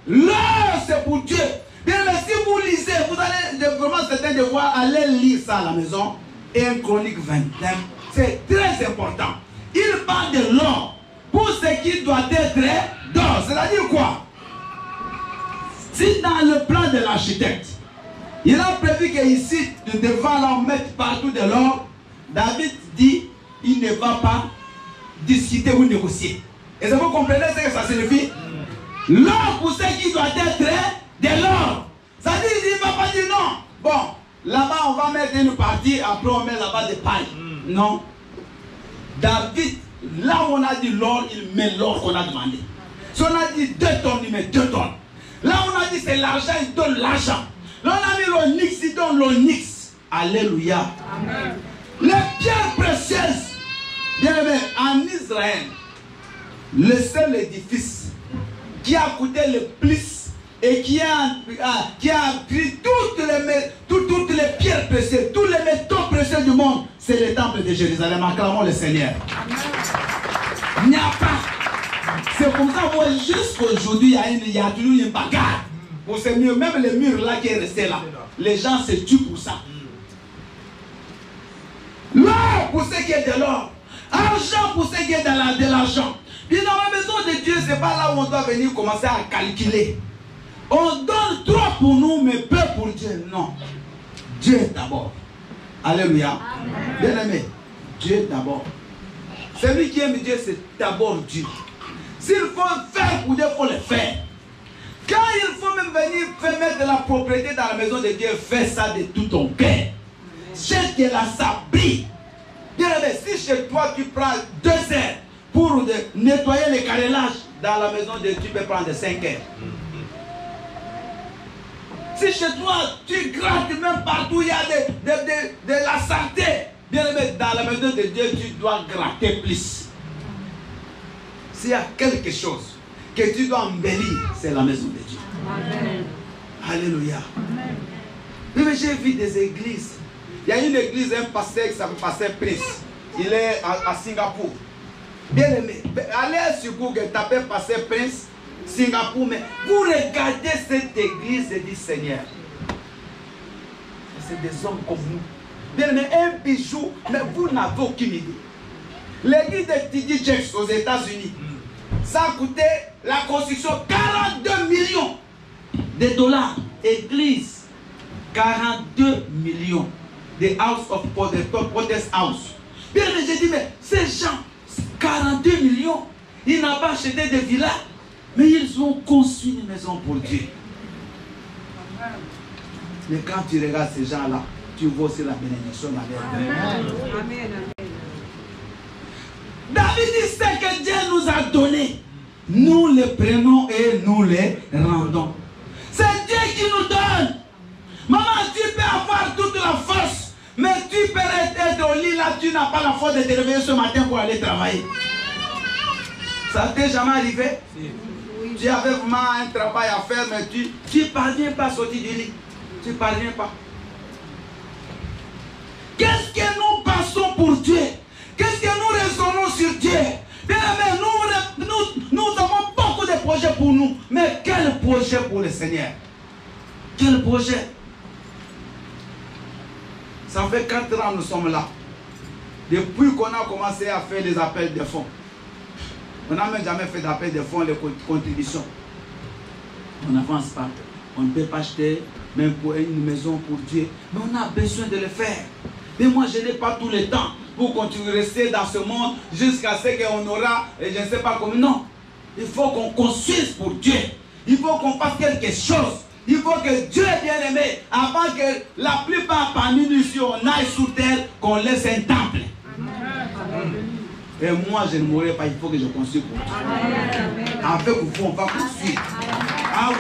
l'or c'est pour Dieu. Bien, mais si vous lisez, vous allez vraiment certains devoir aller lire ça à la maison. 1 Chronique 29, c'est très important. Il parle de l'or pour ce qui doit être d'or. C'est-à-dire quoi? Si dans le plan de l'architecte, il a prévu qu'ici, devant là, on mette partout de l'or, David dit, il ne va pas discuter ou négocier. Et vous comprenez ce que ça signifie? L'or pour ce qui doit être de l'or. Ça dit, il ne va pas dire non. Bon, là-bas, on va mettre une partie, après on met là-bas des pailles. Non. David, là où on a dit l'or, il met l'or qu'on a demandé. Si on a dit 2 tonnes, il met 2 tonnes. Là où on a dit c'est l'argent, il donne l'argent. Là on a mis l'onyx, il donne l'onyx. Alléluia. Amen. Les pierres précieuses. Bien aimé, en Israël, le seul édifice qui a coûté le plus et qui a pris toutes les pierres précieuses, tous les métaux précieux du monde, c'est le temple de Jérusalem. Acclamons le Seigneur. Il n'y a pas. C'est comme ça, moi, jusqu'aujourd'hui, il y a toujours une bagarre. Pour ces murs, même les murs là qui est resté là, les gens se tuent pour ça. L'or pour ce qui est de l'or, argent pour ce qui est de l'argent. Puis dans la maison de Dieu, c'est pas là où on doit venir commencer à calculer. On donne trop pour nous, mais peu pour Dieu. Non. Dieu d'abord. Alléluia. Bien aimé, Dieu d'abord. Celui qui aime Dieu, c'est d'abord Dieu. S'il faut faire pour Dieu, il faut le faire. Quand il faut même venir faire mettre de la propriété dans la maison de Dieu, fais ça de tout ton cœur. Cherche que la sabri. Bien aimé, si chez toi tu prends 2 heures pour nettoyer les carrelages dans la maison de Dieu, tu peux prendre 5 heures. Si chez toi tu grattes même partout, il y a de la santé. Bien aimé, dans la maison de Dieu, tu dois gratter plus. S'il y a quelque chose que tu dois embellir, c'est la maison de Dieu. Amen. Alléluia. Amen. Mais j'ai vu des églises. Il y a une église, un pasteur qui s'appelle Pasteur Prince. Il est à Singapour. Bien aimé, allez sur Google, tapez Pasteur Prince, Singapour. Mais vous regardez cette église et dites Seigneur, c'est des hommes comme nous. Bien aimé, un bijou, mais vous n'avez aucune idée. L'église de T.D. Jakes aux États-Unis, ça a coûté la construction 42 millions de dollars. Église, 42 millions. The House of Protest House. Bien, j'ai dit, mais ces gens, 42 millions, ils n'ont pas acheté des villas, mais ils ont construit une maison pour Dieu. Mais quand tu regardes ces gens-là, tu vois aussi la bénédiction avec eux. Amen. David dit ce que Dieu nous a donné. Nous les prenons et nous les rendons. C'est Dieu qui nous donne. Maman, tu peux avoir toute la force, mais tu peux être au lit là, tu n'as pas la force de te réveiller ce matin pour aller travailler. Ça t'est jamais arrivé? Tu avais vraiment un travail à faire, mais tu ne parviens pas à sortir du lit. Tu ne parviens pas. Qu'est-ce que nous pensons pour Dieu? Qu'est-ce que nous raisonnons sur Dieu? Bien aimé, nous avons beaucoup de projets pour nous. Mais quel projet pour le Seigneur? Quel projet? Ça fait 4 ans que nous sommes là. Depuis qu'on a commencé à faire les appels de fonds. On n'a même jamais fait d'appel de fonds, les contributions. On n'avance pas. On ne peut pas acheter même pour une maison pour Dieu. Mais on a besoin de le faire. Mais moi, je n'ai pas tout le temps pour continuer à rester dans ce monde jusqu'à ce qu'on aura, et je ne sais pas comment. Non. Il faut qu'on construise pour Dieu. Il faut qu'on fasse quelque chose. Il faut que Dieu, bien aimé, avant que la plupart parmi nous, si on aille sous terre, qu'on laisse un temple. Et moi, je ne mourrai pas, il faut que je construise pour Dieu. Avec vous, on va construire. Ah oui,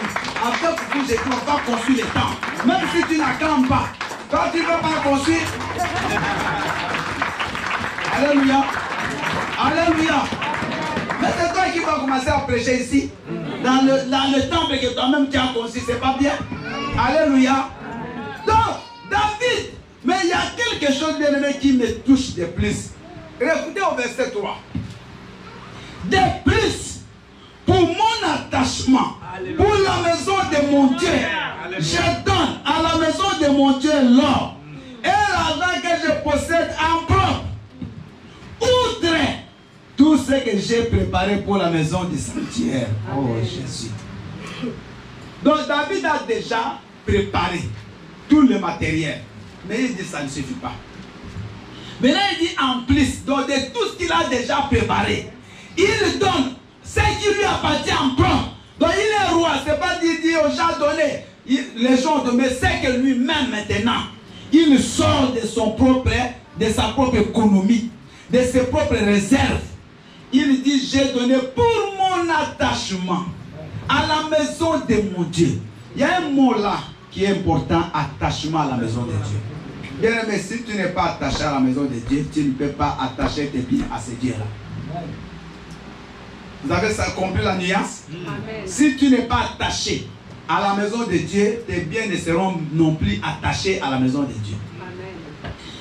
avec vous, j'ai dit, on va construire les temps. Même si tu n'acclames pas, quand tu ne veux pas construire. Alléluia. Alléluia. Mais c'est toi qui vas commencer à prêcher ici. Dans le temple que toi-même tu as construit, c'est pas bien. Alléluia. Donc, David, mais il y a quelque chose, bien aimé, qui me touche de plus. Écoutez au verset 3. De plus, pour mon attachement, pour la maison de mon Dieu, je donne à la maison de mon Dieu l'or et l'argent que je possède en propre. Outre tout ce que j'ai préparé pour la maison du sanctuaire. Oh Jésus. Donc David a déjà préparé tout le matériel. Mais il dit ça ne suffit pas. Mais là il dit en plus, donc de tout ce qu'il a déjà préparé, il donne ce qui lui appartient en propre. Donc il est roi, c'est pas dit aux gens donnés. Les gens donnent, mais c'est que lui-même maintenant, il sort de sa propre économie, de ses propres réserves. Il dit, j'ai donné pour mon attachement à la maison de mon Dieu. Il y a un mot là qui est important, attachement à la maison de Dieu. Bien aimé, si tu n'es pas attaché à la maison de Dieu, tu ne peux pas attacher tes biens à ce Dieu-là. Vous avez compris la nuance? Amen. Si tu n'es pas attaché à la maison de Dieu, tes biens ne seront non plus attachés à la maison de Dieu.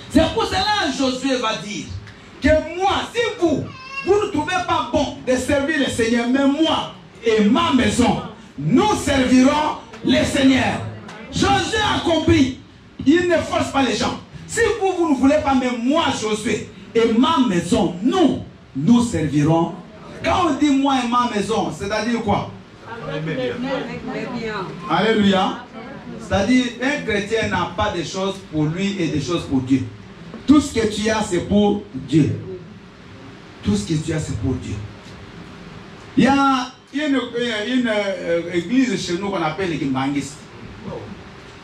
C'est pour cela que Josué va dire que moi, si vous ne trouvez pas bon de servir le Seigneur, mais moi et ma maison, nous servirons le Seigneur. Josué a compris. Il ne force pas les gens. Si vous ne voulez pas, mais moi, Josué et ma maison, nous servirons. Quand on dit moi et ma maison, c'est-à-dire quoi? Alléluia. C'est-à-dire, un chrétien n'a pas de choses pour lui et des choses pour Dieu. Tout ce que tu as, c'est pour Dieu. Tout ce que tu as, c'est pour Dieu. Il y a une église chez nous qu'on appelle les Kimbangistes.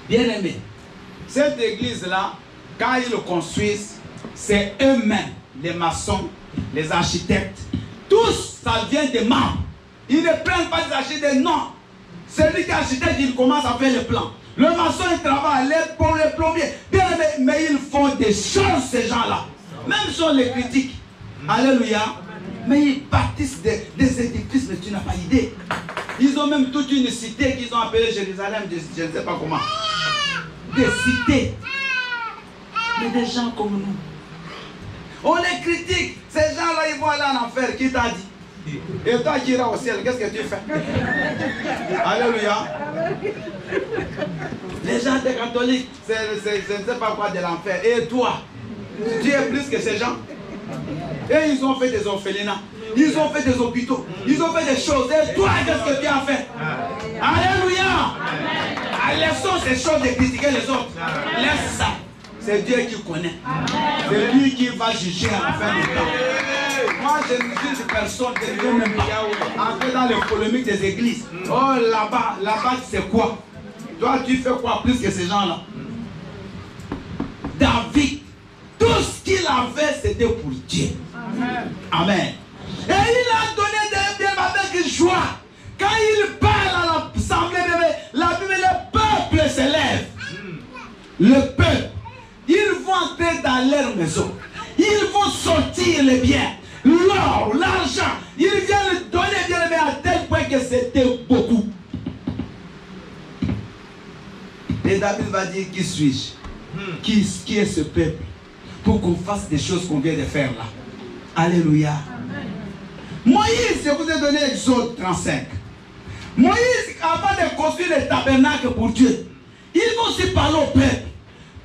Bien aimé. Cette église-là, quand ils le construisent, c'est eux-mêmes, les maçons, les architectes. Tous, ça vient des membres. Ils ne prennent pas des architectes, non. Celui qui est architecte, il commence à faire le plan. Le maçon, il travaille, les plombiers. Bien aimé, mais ils font des choses, ces gens-là. Même sur les critiques. Alléluia. Mais ils bâtissent des édifices, mais tu n'as pas idée. Ils ont même toute une cité qu'ils ont appelée Jérusalem, je ne sais pas comment. Des cités. Mais des gens comme nous. On les critique. Ces gens-là, ils vont aller en enfer. Qui t'a dit? Et toi qui iras au ciel, qu'est-ce que tu fais? Alléluia. Les gens des catholiques, je ne sais pas quoi de l'enfer. Et toi, tu es plus que ces gens. Et ils ont fait des orphelinats. Ils ont fait des hôpitaux. Ils ont fait des choses. Et toi, qu'est-ce que tu as fait? Alléluia. Laissons ces choses de critiquer les autres. Laisse ça. C'est Dieu qui connaît. C'est lui qui va juger à la fin du temps. Moi, je ne juge personne, de Dieu même pas. En fait, dans les polémiques des églises. Oh, là-bas, c'est quoi? Toi, tu fais quoi plus que ces gens-là? David, tout ce qu'il avait, c'était pour Dieu. Amen. Et il a donné des biens avec joie. Quand il parle à l'assemblée, la Bible, le peuple s'élève. Le peuple. Ils vont entrer dans leur maison. Ils vont sortir les biens. l'or, l'argent. Il vient le donner, bien aimé, à tel point que c'était beaucoup. Et David va dire, qui suis-je? Qui est ce peuple? Pour qu'on fasse des choses qu'on vient de faire là. Alléluia. Moïse, je vous ai donné Exode 35. Moïse, avant de construire le tabernacle pour Dieu, il va aussi parler au peuple.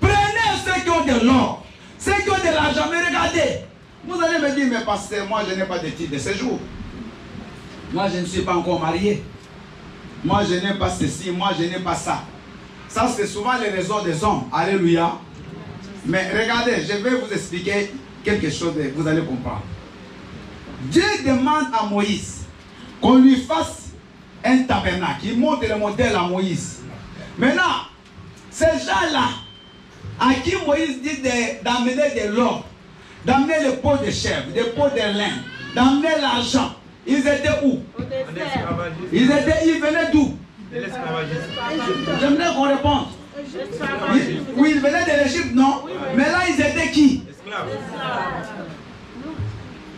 Prenez ceux qui ont de l'or, ceux qui ont de l'argent, mais regardez. Vous allez me dire, mais pasteur, moi je n'ai pas de titre de séjour. Moi je ne suis pas encore marié. Moi je n'ai pas ceci, moi je n'ai pas ça. Ça c'est souvent les raisons des hommes. Alléluia. Mais regardez, je vais vous expliquer quelque chose et vous allez comprendre. Dieu demande à Moïse qu'on lui fasse un tabernacle. Il montre le modèle à Moïse. Maintenant, ces gens-là, à qui Moïse dit d'amener de l'or, d'amener le pot de chèvre, des pots de lin, d'amener l'argent, ils étaient où? Ils venaient d'où? J'aimerais qu'on réponde. Oui, ils venaient de l'Égypte, non? Mais là, ils étaient qui?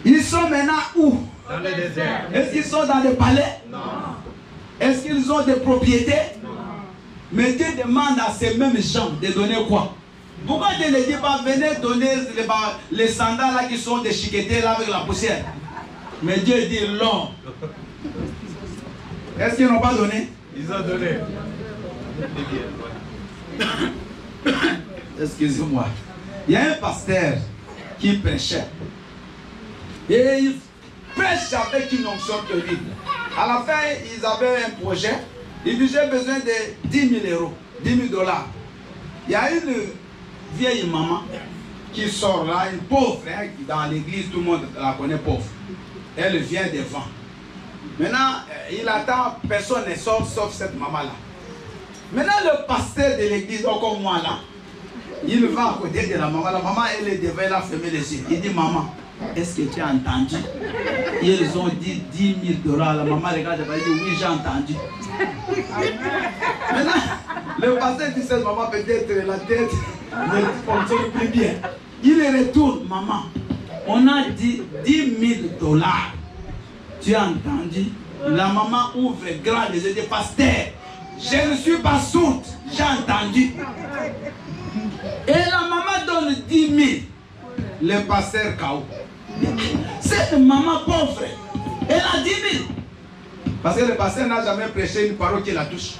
Ils sont maintenant où? Dans le désert. Est-ce qu'ils sont dans des palais? Non. Est-ce qu'ils ont des propriétés? Non. Mais Dieu demande à ces mêmes gens de donner quoi? Pourquoi Dieu ne dit pas venez donner les sandales là qui sont déchiquetées là avec la poussière? Mais Dieu dit l'or. Est-ce qu'ils n'ont pas donné? Ils ont donné. Excusez-moi. Il y a un pasteur qui prêchait. Et il prêche avec une onction terrible. À la fin, ils avaient un projet. Ils disaient j'ai besoin de 10 000 euros, 10 000 $. Il y a une vieille maman qui sort là, une pauvre, hein, dans l'église, tout le monde la connaît pauvre. Elle vient devant. Maintenant, il attend, personne ne sort sauf cette maman-là. Maintenant, le pasteur de l'église, comme moi là, il va à côté de la maman. La maman, elle est devant, elle a fermé les yeux. Il dit, maman, est-ce que tu as entendu? Ils ont dit 10 000 $. La maman regarde, elle dit, oui, j'ai entendu. Maintenant, le pasteur dit, cette maman, peut-être la tête ne fonctionne plus bien. Il retourne, maman, on a dit 10 000 $. Tu as entendu? La maman ouvre grand les yeux, dit, pasteur, je ne suis pas sourde, j'ai entendu. Et la maman donne 10 000. Le pasteur K.O. Cette maman pauvre, elle a 10 000. Parce que le pasteur n'a jamais prêché une parole qui la touche.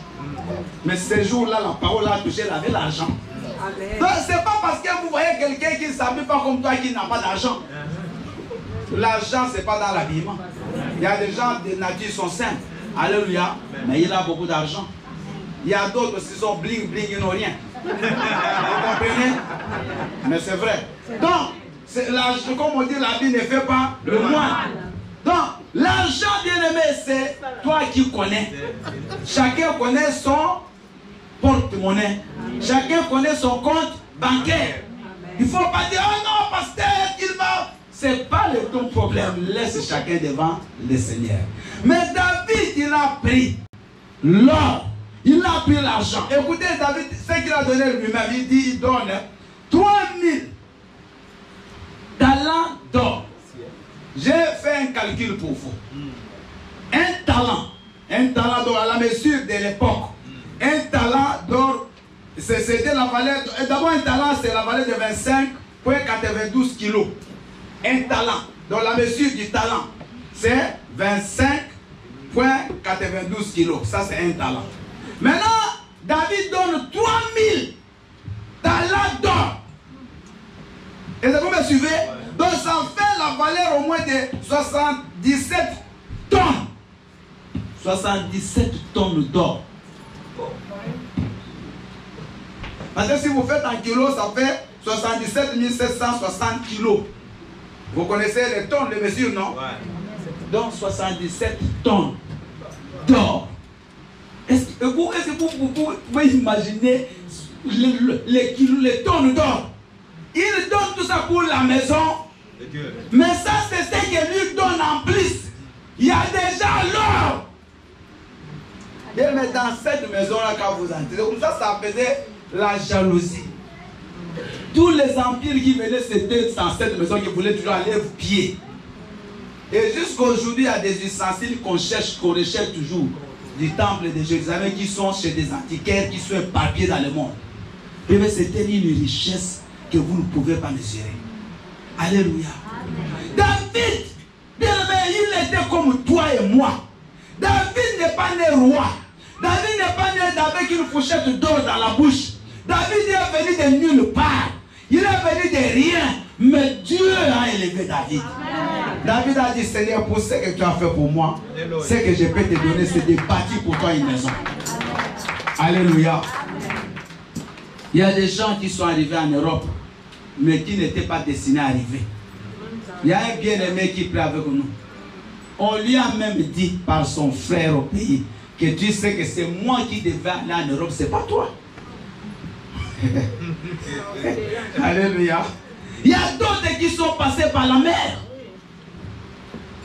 Mais ce jour-là, la parole l'a touché, elle avait l'argent. Donc, ce n'est pas parce que vous voyez quelqu'un qui ne s'habille pas comme toi qui n'a pas d'argent. L'argent, ce n'est pas dans l'habillement. Il y a des gens de nature qui sont simples. Alléluia. Mais il a beaucoup d'argent. Il y a d'autres qui sont bling bling, ils n'ont rien. Vous comprenez? Mais c'est vrai. Donc, comme on dit, la vie ne fait pas le moine. Donc, l'argent, bien aimé, c'est toi qui connais. Chacun connaît son porte-monnaie. Chacun connaît son compte bancaire. Il ne faut pas dire, oh non, pasteur, il va. Ce n'est pas ton problème. Laisse chacun devant le Seigneur. Mais David, il a pris l'or. Il a pris l'argent. Écoutez, David, ce qu'il a donné lui-même, il dit, il donne 3000 talents d'or. J'ai fait un calcul pour vous. Un talent d'or à la mesure de l'époque. Un talent d'or, c'était la valeur. D'abord, un talent, c'est la valeur de 25,92 kilos. Un talent. Donc, la mesure du talent, c'est 25,92 kilos. Ça, c'est un talent. Maintenant, David donne 3000 talents d'or. Et vous me suivez? Donc ça fait la valeur au moins de 77 tonnes. 77 tonnes d'or. Parce que si vous faites en kilos, ça fait 77 760 kilos. Vous connaissez les tonnes, les mesures, non? Ouais. Donc 77 tonnes d'or. Est-ce que vous pouvez imaginer les tonnes d'or? Il donne tout ça pour la maison. Mais ça, c'est ce que lui donne en plus. Il y a déjà l'or. Mais dans cette maison-là, quand vous entrez, comme ça faisait la jalousie. Tous les empires qui venaient, c'était dans cette maison qui voulaient toujours aller pied. Et jusqu'aujourd'hui, il y a des ustensiles qu'on cherche, qu'on recherche toujours du temple de Jérusalem qui sont chez des antiquaires, qui sont éparpillés dans le monde. Et bien, c'était une richesse que vous ne pouvez pas mesurer. Alléluia. David, bien aimé, il était comme toi et moi. David n'est pas né roi. David n'est pas né avec une fourchette d'or dans la bouche. David est venu de nulle part. Il est venu de rien. Mais Dieu a élevé David. Amen. David a dit, Seigneur, pour ce que tu as fait pour moi, ce que je peux te donner, c'est de bâtir pour toi une maison. Alléluia. Il y a des gens qui sont arrivés en Europe, mais qui n'étaient pas destinés à arriver. Il y a un bien-aimé qui prie avec nous. On lui a même dit par son frère au pays que tu sais que c'est moi qui devais aller en Europe, c'est pas toi. Alléluia. Il y a d'autres qui sont passés par la mer.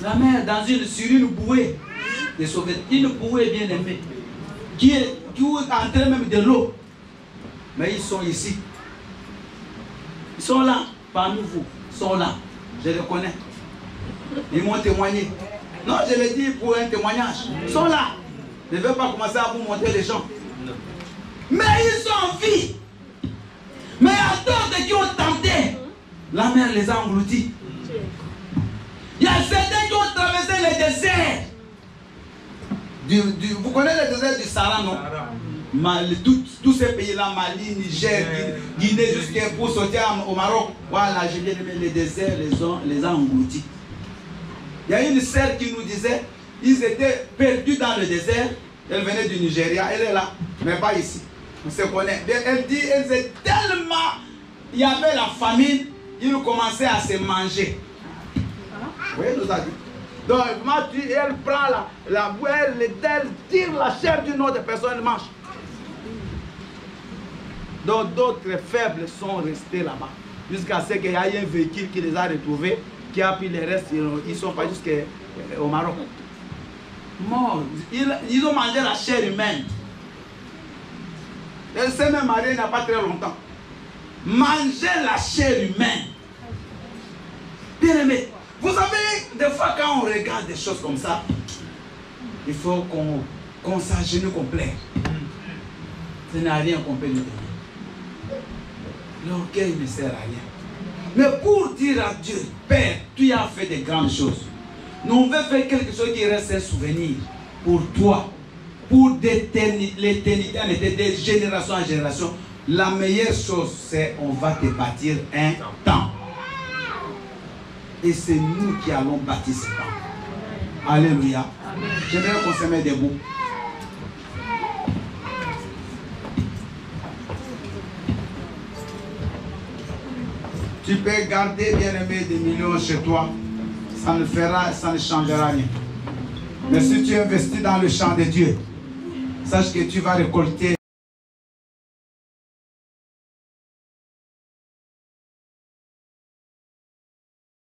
La mer sur une bouée de sauvetage. Une bouée bien aimée. Qui est en train même de l'eau. Mais ils sont ici. Ils sont là, parmi vous. Ils sont là. Je les connais. Ils m'ont témoigné. Non, je le dis pour un témoignage. Ils sont là. Je ne vais pas commencer à vous montrer les gens. Mais ils sont en vie. Mais il y a d'autres qui ont tenté. La mer les a engloutis. Il y a certains qui ont traversé le désert. Vous connaissez le désert du Sahara, non? Tous ces pays-là, Mali, Niger, Guinée, jusqu'à pour sortir au Maroc. Voilà, je viens de mettre les déserts, les a engloutis. Il y a une sœur qui nous disait, ils étaient perdus dans le désert. Elle venait du Nigeria, elle est là, mais pas ici. On se connaît. Elle dit, elle était tellement, il y avait la famine, ils commençaient à se manger. Oui, elle nous a dit. Donc, elle prend la bouelle, elle tire la chair d'une autre personne, elle mange. Donc, d'autres faibles sont restés là-bas. Jusqu'à ce qu'il y ait un véhicule qui les a retrouvés, qui a pris les restes, ils sont pas jusqu'au Maroc. Morts. Ils ont mangé la chair humaine. Elle s'est même mariée il n'y a pas très longtemps. Manger la chair humaine. Bien aimé, vous savez, des fois quand on regarde des choses comme ça, il faut qu'on s'agenouille complet. Ce n'est rien qu'on peut nous donner. L'orgueil ne sert à rien. Mais pour dire à Dieu, Père, tu as fait de grandes choses. Nous on veut faire quelque chose qui reste un souvenir pour toi, pour l'éternité, de génération en génération. La meilleure chose, c'est on va te bâtir un temple. Et c'est nous qui allons bâtir ce temple. Alléluia. J'aimerais qu'on se mette debout. Tu peux garder, bien-aimé, des millions chez toi. Ça ne changera rien. Mais si tu investis dans le champ de Dieu, sache que tu vas récolter